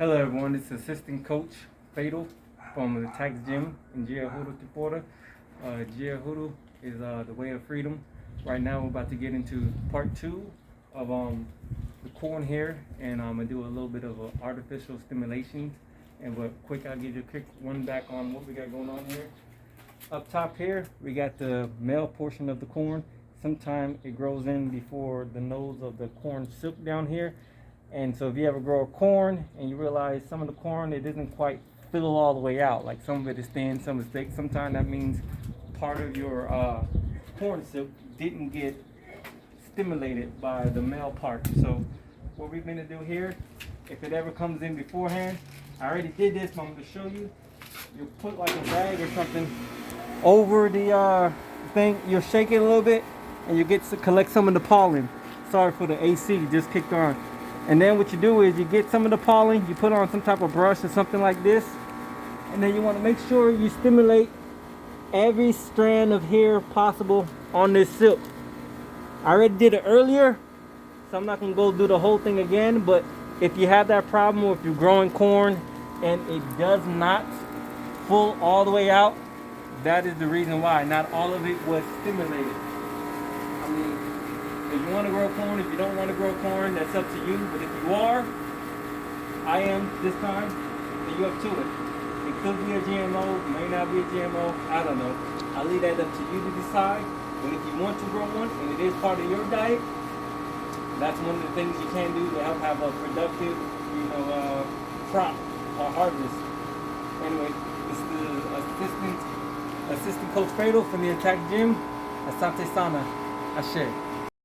Hello everyone, it's Assistant Coach Fatal from the Tax Gym in Giahuru, Tipora. Giahuru is the way of freedom. Right now we're about to get into part 2 of the corn here, and I'm going to do a little bit of artificial stimulation. And I'll give you a quick one back on what we got going on here. Up top here, we got the male portion of the corn. Sometimes it grows in before the nose of the corn silk down here. And so if you ever grow a corn and you realize some of the corn, it doesn't quite fill all the way out. Like some of it is thin, some is thick. Sometimes that means part of your corn silk didn't get stimulated by the male part. So what we're going to do here, if it ever comes in beforehand, I already did this, but I'm going to show you. You put like a bag or something over the thing. You'll shake it a little bit and you get to collect some of the pollen. Sorry for the AC, just kicked on. And then what you do is you get some of the pollen, you put on some type of brush or something like this, and then you want to make sure you stimulate every strand of hair possible on this silk. I already did it earlier, so I'm not going to go do the whole thing again, but if you have that problem, or if you're growing corn and it does not full all the way out, that is the reason why. Not all of it was stimulated. I mean, if you want to grow corn, if you don't want to grow corn, that's up to you. But if you are, I am this time, then you're up to it. It could be a GMO, may not be a GMO, I don't know. I'll leave that up to you to decide. But if you want to grow one, and it is part of your diet, that's one of the things you can do to help have a productive, crop or harvest. Anyway, this is the assistant coach Fatal from the Attack Gym. Asante Sana. Ashe.